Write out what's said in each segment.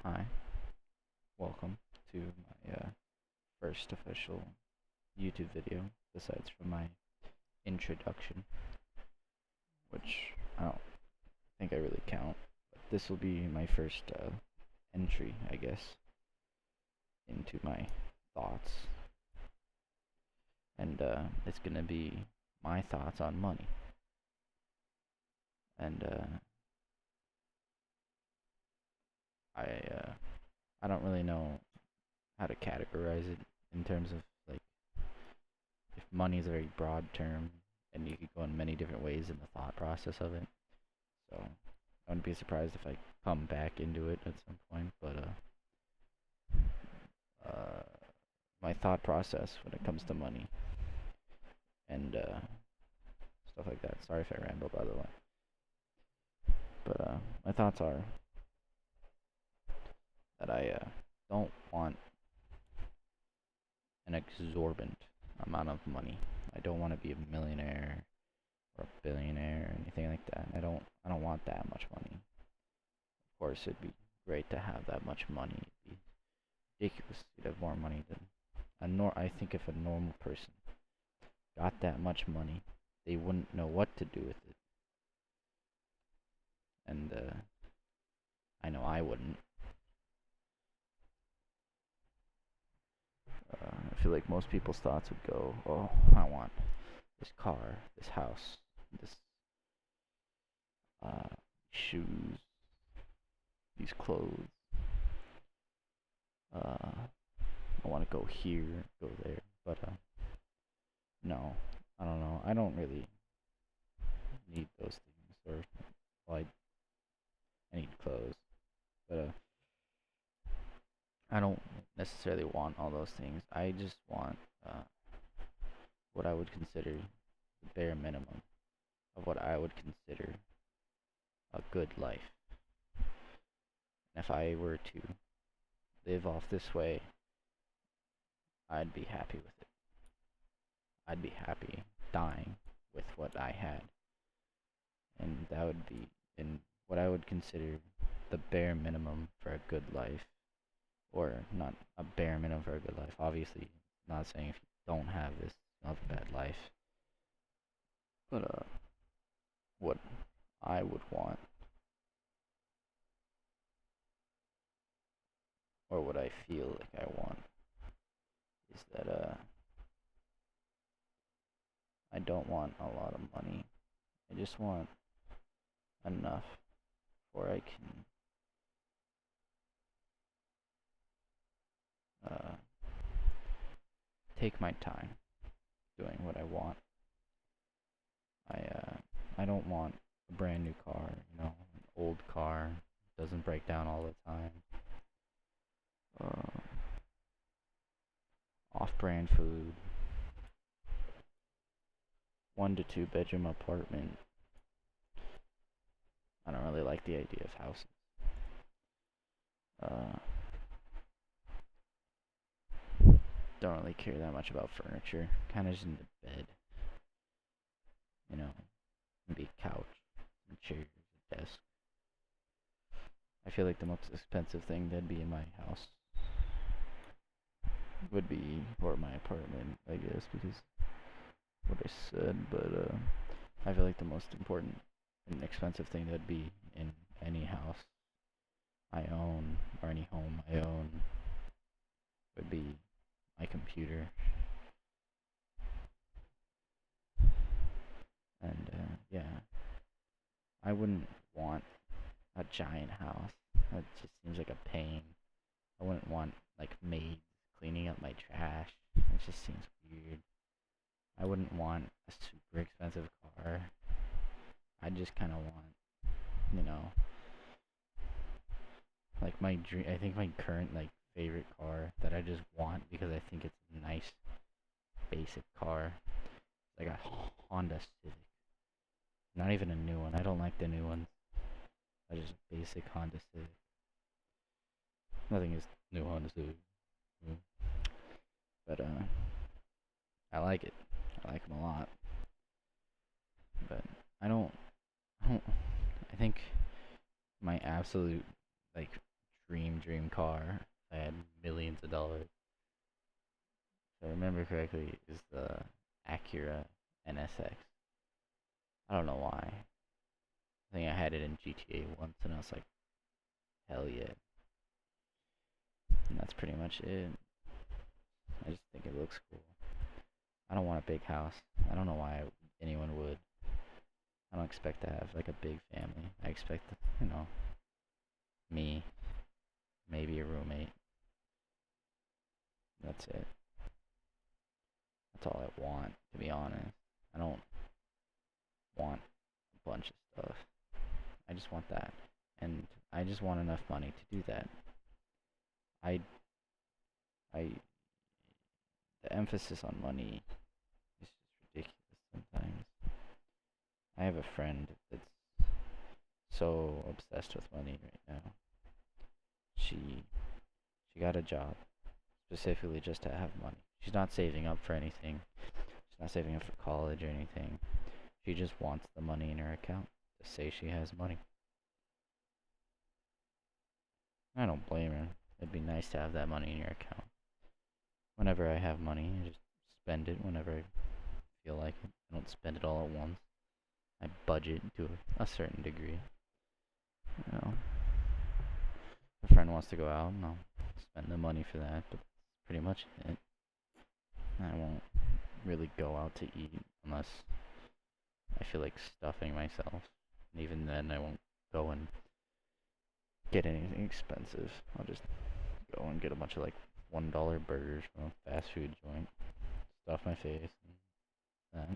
Hi, welcome to my first official YouTube video, besides from my introduction, which I don't think I really count. But this will be my first entry, I guess, into my thoughts, and it's gonna be my thoughts on money. And I uh, I don't really know how to categorize it in terms of like if money is a very broad term, and you could go in many different ways in the thought process of it. So I wouldn't be surprised if I come back into it at some point. But uh, my thought process when it comes to money and stuff like that. Sorry if I ramble, by the way. But my thoughts are that I don't want an exorbitant amount of money. I don't want to be a millionaire or a billionaire or anything like that. I don't want that much money. Of course, it'd be great to have that much money. It'd be ridiculous to have more money than I think if a normal person got that much money, they wouldn't know what to do with it. And I know I wouldn't. I feel like most people's thoughts would go, "Oh, I want this car, this house, this uh, shoes, these clothes. I want to go here, go there." But no, I don't know. I don't really need those things, or well, I need clothes, but I don't necessarily want all those things. I just want what I would consider the bare minimum of what I would consider a good life. And if I were to live off this way, I'd be happy with it. I'd be happy dying with what I had. And that would be in what I would consider the bare minimum for a good life. Or not a bare minimum for a good life. Obviously, not saying if you don't have this, you'll have a bad life. But what I would want, or what I feel like I want, is that I don't want a lot of money. I just want enough where I can uh, take my time doing what I want. I don't want a brand new car, an old car doesn't break down all the time. Uh, Off-brand food, 1 to 2 bedroom apartment. I don't really like the idea of houses. Uh, don't really care that much about furniture. Kind of just into bed, maybe a couch, and chairs, a desk. I feel like the most expensive thing that'd be in my house would be, or my apartment, I guess, because what I said. But I feel like the most important and expensive thing that'd be in any house I own, or any home I own, would be my computer. And yeah, I wouldn't want a giant house. That just seems like a pain. I wouldn't want like maids cleaning up my trash. It just seems weird. I wouldn't want a super expensive car. I just kind of want, you know, like my dream. I think my current like favorite car that I just want because I think it's a nice basic car, like a Honda Civic. Not even a new one. I don't like the new ones. I just basic Honda Civic. Nothing is new Honda Civic, mm. But I like it. I like them a lot. But I don't. I think my absolute like dream car. I had millions of dollars. If I remember correctly, is the Acura NSX. I don't know why. I think I had it in GTA once, and I was like, hell yeah. And that's pretty much it. I just think it looks cool. I don't want a big house. I don't know why anyone would. I don't expect to have like a big family. I expect, me, maybe a roommate. That's it. That's all I want, to be honest. I don't want a bunch of stuff. I just want that. And I just want enough money to do that. I the emphasis on money is just ridiculous sometimes. I have a friend that's so obsessed with money right now. She she got a job specifically just to have money. She's not saving up for anything. She's not saving up for college or anything. She just wants the money in her account to say she has money. I don't blame her. It'd be nice to have that money in your account. Whenever I have money, I just spend it whenever I feel like it. I don't spend it all at once. I budget to a certain degree. You know, if a friend wants to go out, and I'll spend the money for that, but that's pretty much it. I won't really go out to eat unless I feel like stuffing myself. And even then, I won't go and get anything expensive. I'll just go and get a bunch of like $1 burgers from a fast food joint, stuff my face, and that.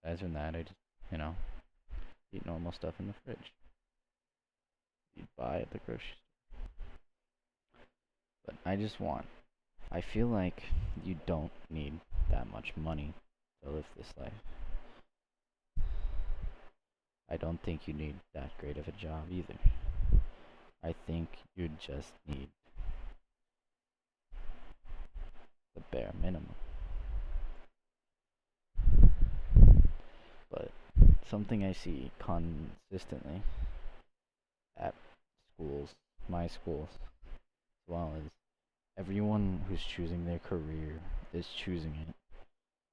Aside from that, I just, eat normal stuff in the fridge. You'd buy at the grocery store. But I feel like you don't need that much money to live this life. I don't think you need that great of a job either. I think you just need the bare minimum. But something I see consistently at schools, my schools, as well, is everyone who's choosing their career is choosing it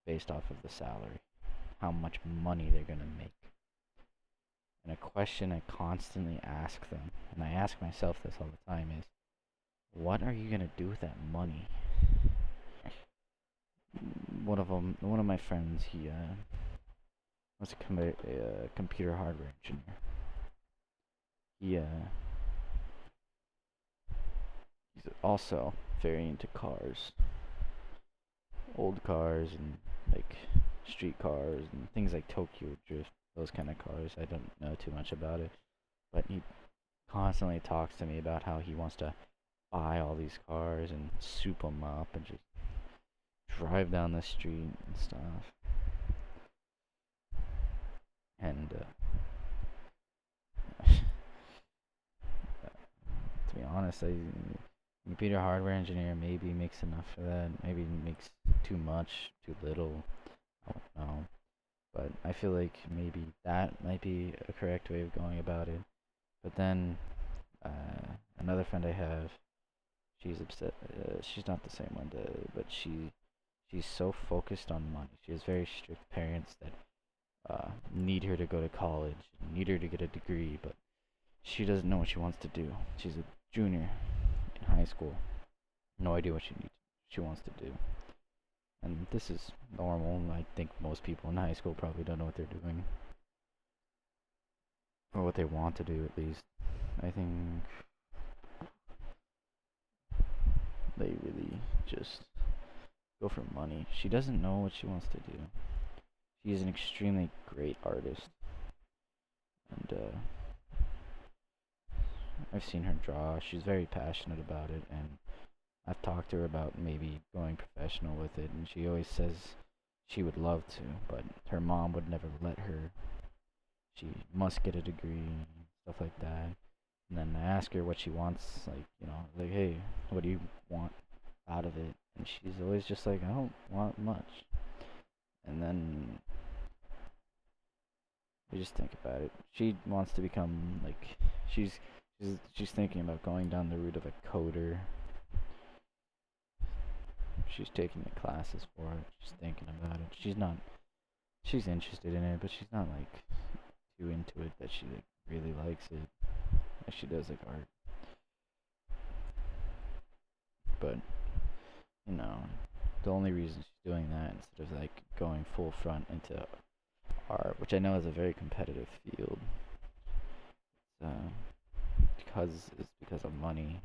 based off of the salary, how much money they're gonna make. And a question I constantly ask them, and I ask myself this all the time, is what are you gonna do with that money? One of my friends, he was a computer hardware engineer. He he's also very into cars, old cars, and like street cars and things like Tokyo Drift, those kind of cars. I don't know too much about it, but he constantly talks to me about how he wants to buy all these cars and soup them up and just drive down the street and stuff. And to be honest, computer hardware engineer maybe makes enough for that. Maybe makes too much, too little. I don't know. But I feel like maybe that might be a correct way of going about it. But then another friend I have, she's upset. She's not the same one, but she's so focused on money. She has very strict parents that need her to go to college, need her to get a degree, but she doesn't know what she wants to do. She's a junior in high school. No idea what she wants to do. And this is normal. I think most people in high school probably don't know what they're doing. Or what they want to do, at least. I think they really just go for money. She doesn't know what she wants to do. She's an extremely great artist. And I've seen her draw. She's very passionate about it, and I've talked to her about maybe going professional with it, and she always says she would love to, but her mom would never let her. She must get a degree, stuff like that. And then I ask her what she wants, like, hey, what do you want out of it? And she's always just like, I don't want much. And then we just think about it. She wants to become, like, she's She's thinking about going down the route of a coder. She's taking the classes for it. She's thinking about it. She's interested in it, but she's not like too into it that she like really likes it. Like she does like art. But you know, the only reason she's doing that instead of like going full front into art, which I know is a very competitive field, it's because of money.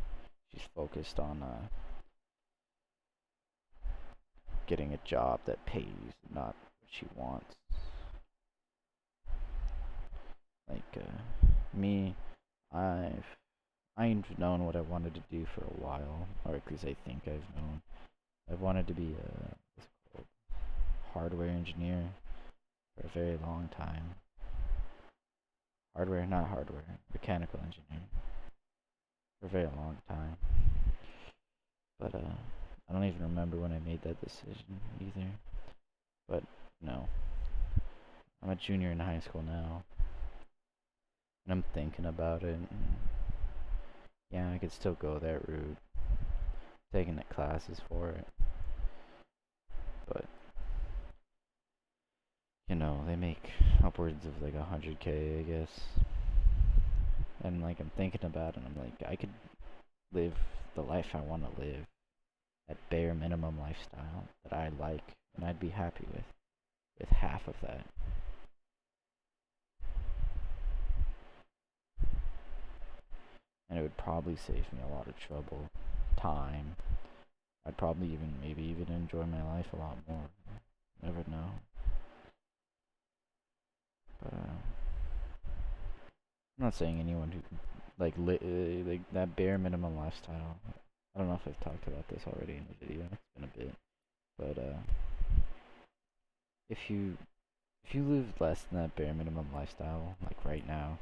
She's focused on getting a job that pays, not what she wants. Like me, I've known what I wanted to do for a while, or at least I think I've known. I've wanted to be a what's it called, hardware engineer for a very long time. Not hardware, mechanical engineer for a very long time. But I don't even remember when I made that decision either. But no, I'm a junior in high school now, and I'm thinking about it. And yeah, I could still go that route, taking the classes for it. But you know, they make upwards of like 100K, I guess. And like I'm thinking about it, and I'm like, I could live the life I want to live, that bare minimum lifestyle that I like, and I'd be happy with half of that. And it would probably save me a lot of trouble, time. I'd probably maybe even enjoy my life a lot more. Never know. But I'm not saying anyone who like that bare minimum lifestyle. I don't know if I've talked about this already in the video. It's been a bit, but if you live less than that bare minimum lifestyle, like right now,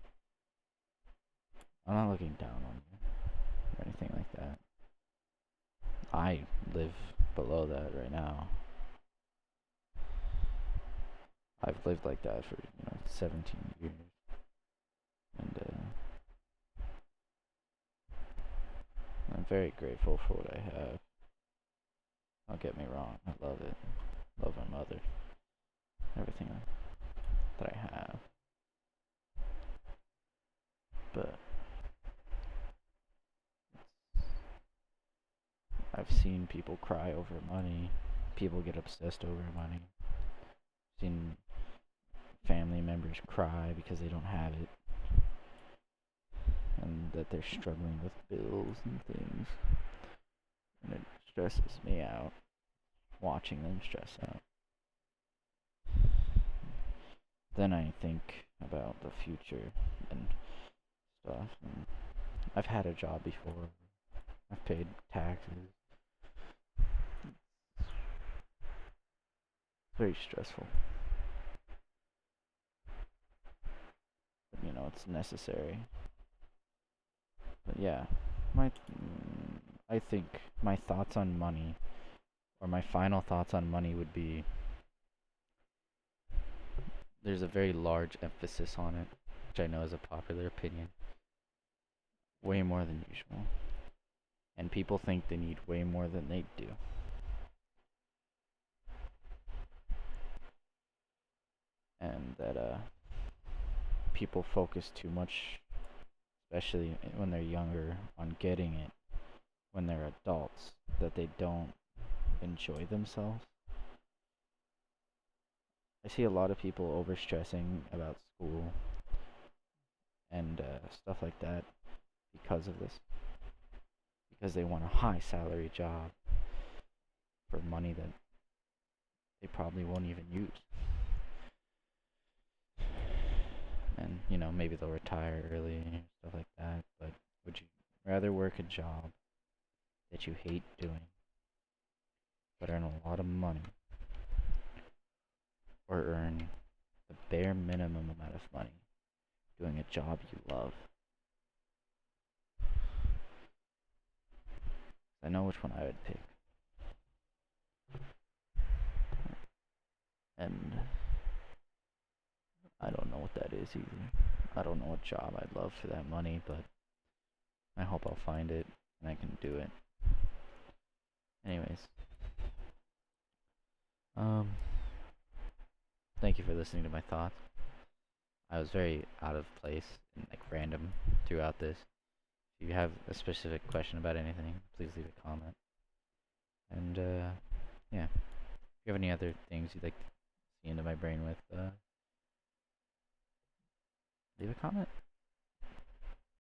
I'm not looking down on you or anything like that. I live below that right now. I've lived like that for 17 years, and I'm very grateful for what I have. Don't get me wrong, I love it. Love my mother, everything that I have. But I've seen people cry over money. People get obsessed over money. I've seen family members cry because they don't have it, and that they're struggling with bills and things. And it stresses me out, watching them stress out. Then I think about the future and stuff. And I've had a job before. I've paid taxes. It's very stressful. But it's necessary. But yeah, I think my thoughts on money, or my final thoughts on money, would be there's a very large emphasis on it, which I know is a popular opinion, way more than usual. And people think they need way more than they do. And that people focus too much, especially when they're younger, on getting it when they're adults, that they don't enjoy themselves. I see a lot of people overstressing about school and stuff like that because of this. Because they want a high salary job for money that they probably won't even use. And, maybe they'll retire early and stuff like that. But would you rather work a job that you hate doing, but earn a lot of money, or earn the bare minimum amount of money doing a job you love? I know which one I would pick. And I don't know what that is either. I don't know what job I'd love for that money, but I hope I'll find it and I can do it. Anyways, thank you for listening to my thoughts. I was very out of place and like random throughout this. If you have a specific question about anything, please leave a comment. And yeah, if you have any other things you'd like to see into my brain with, leave a comment.